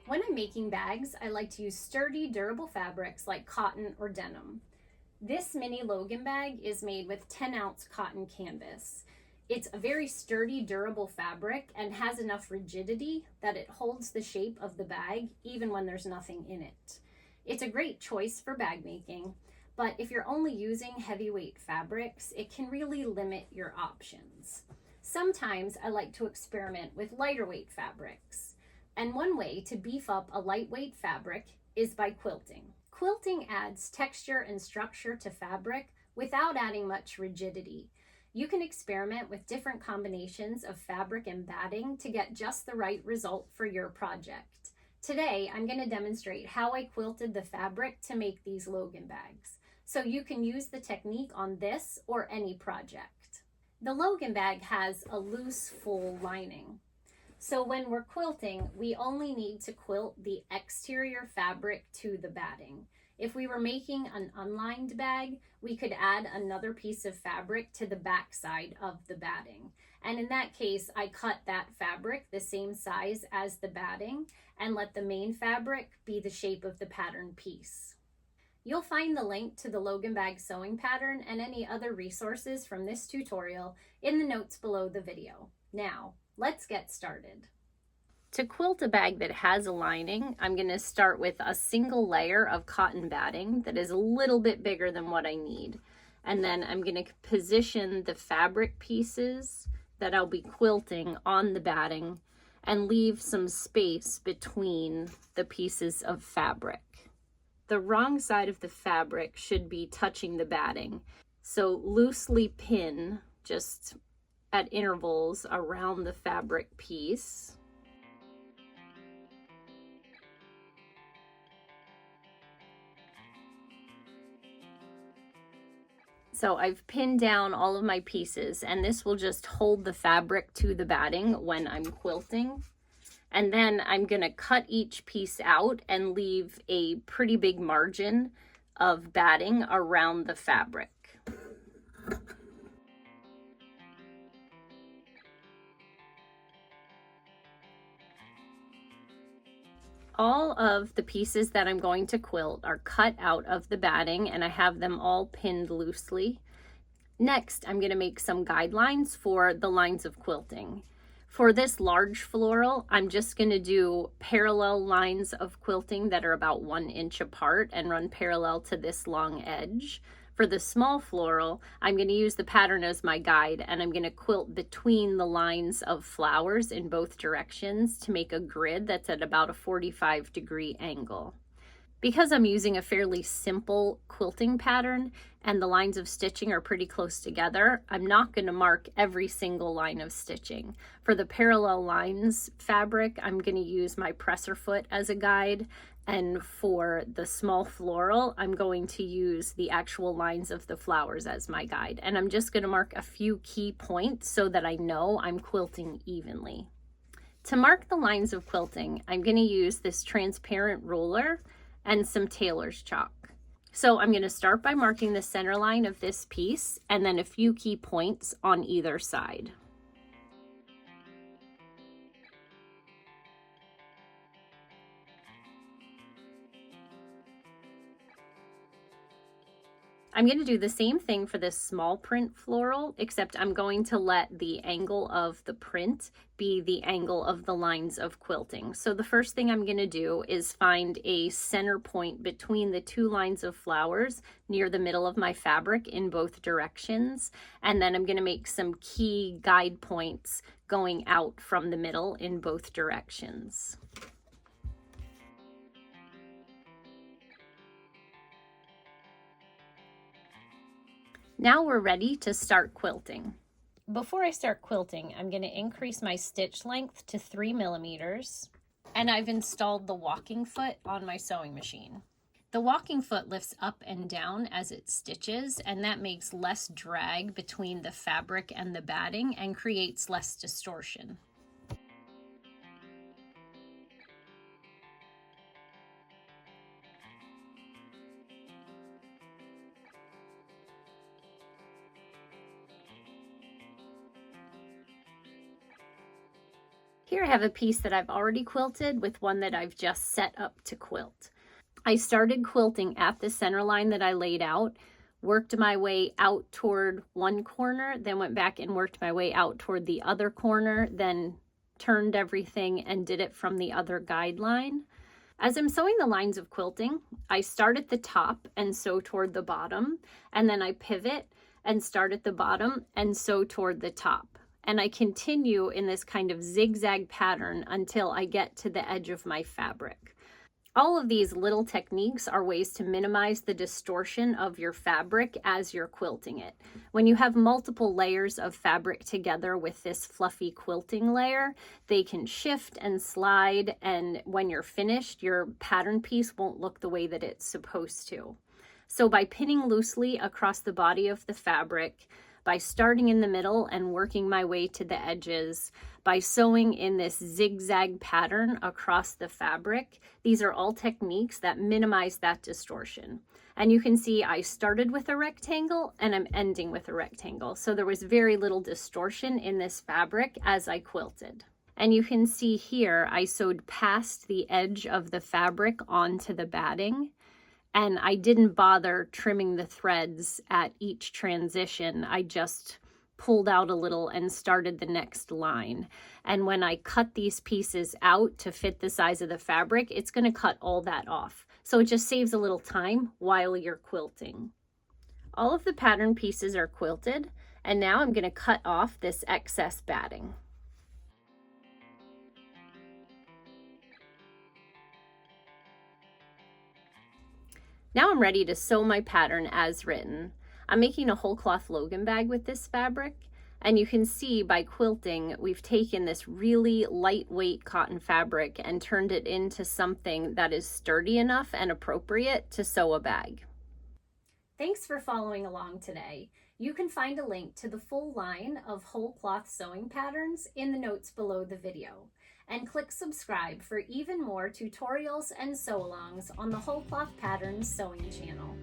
When I'm making bags, I like to use sturdy, durable fabrics like cotton or denim. This mini Logan bag is made with 10-ounce cotton canvas. It's a very sturdy, durable fabric and has enough rigidity that it holds the shape of the bag even when there's nothing in it. It's a great choice for bag making, but if you're only using heavyweight fabrics, it can really limit your options. Sometimes I like to experiment with lighter weight fabrics. And one way to beef up a lightweight fabric is by quilting. Quilting adds texture and structure to fabric without adding much rigidity. You can experiment with different combinations of fabric and batting to get just the right result for your project. Today, I'm going to demonstrate how I quilted the fabric to make these Logan bags, so you can use the technique on this or any project. The Logan bag has a loose, full lining. So when we're quilting, we only need to quilt the exterior fabric to the batting. If we were making an unlined bag, we could add another piece of fabric to the back side of the batting. And in that case, I cut that fabric the same size as the batting and let the main fabric be the shape of the pattern piece. You'll find the link to the Logan bag sewing pattern and any other resources from this tutorial in the notes below the video. Now, let's get started. To quilt a bag that has a lining, I'm going to start with a single layer of cotton batting that is a little bit bigger than what I need. And then I'm going to position the fabric pieces that I'll be quilting on the batting and leave some space between the pieces of fabric. The wrong side of the fabric should be touching the batting. So loosely pin just at intervals around the fabric piece. So I've pinned down all of my pieces, and this will just hold the fabric to the batting when I'm quilting. And then I'm going to cut each piece out and leave a pretty big margin of batting around the fabric. All of the pieces that I'm going to quilt are cut out of the batting, and I have them all pinned loosely. Next, I'm going to make some guidelines for the lines of quilting. For this large floral, I'm just going to do parallel lines of quilting that are about 1 inch apart and run parallel to this long edge. For the small floral, I'm going to use the pattern as my guide, and I'm going to quilt between the lines of flowers in both directions to make a grid that's at about a 45-degree angle. Because I'm using a fairly simple quilting pattern and the lines of stitching are pretty close together, I'm not going to mark every single line of stitching. For the parallel lines fabric, I'm going to use my presser foot as a guide, and for the small floral, I'm going to use the actual lines of the flowers as my guide. And I'm just going to mark a few key points so that I know I'm quilting evenly. To mark the lines of quilting, I'm going to use this transparent ruler and some tailor's chalk. So I'm going to start by marking the center line of this piece and then a few key points on either side. I'm going to do the same thing for this small print floral, except I'm going to let the angle of the print be the angle of the lines of quilting. So the first thing I'm going to do is find a center point between the two lines of flowers near the middle of my fabric in both directions. And then I'm going to make some key guide points going out from the middle in both directions. Now we're ready to start quilting. Before I start quilting, I'm going to increase my stitch length to 3 millimeters, and I've installed the walking foot on my sewing machine. The walking foot lifts up and down as it stitches, and that makes less drag between the fabric and the batting and creates less distortion. Here I have a piece that I've already quilted with one that I've just set up to quilt. I started quilting at the center line that I laid out, worked my way out toward one corner, then went back and worked my way out toward the other corner, then turned everything and did it from the other guideline. As I'm sewing the lines of quilting, I start at the top and sew toward the bottom, and then I pivot and start at the bottom and sew toward the top. And I continue in this kind of zigzag pattern until I get to the edge of my fabric. All of these little techniques are ways to minimize the distortion of your fabric as you're quilting it. When you have multiple layers of fabric together with this fluffy quilting layer, they can shift and slide, and when you're finished, your pattern piece won't look the way that it's supposed to. So by pinning loosely across the body of the fabric, by starting in the middle and working my way to the edges, by sewing in this zigzag pattern across the fabric, these are all techniques that minimize that distortion. And you can see I started with a rectangle and I'm ending with a rectangle. So there was very little distortion in this fabric as I quilted. And you can see here I sewed past the edge of the fabric onto the batting. And I didn't bother trimming the threads at each transition. I just pulled out a little and started the next line. And when I cut these pieces out to fit the size of the fabric, it's going to cut all that off. So it just saves a little time while you're quilting. All of the pattern pieces are quilted, and now I'm going to cut off this excess batting. Now I'm ready to sew my pattern as written. I'm making a Wholecloth Logan bag with this fabric, and you can see by quilting we've taken this really lightweight cotton fabric and turned it into something that is sturdy enough and appropriate to sew a bag. Thanks for following along today. You can find a link to the full line of Wholecloth sewing patterns in the notes below the video. And click subscribe for even more tutorials and sew-alongs on the Wholecloth Patterns sewing channel.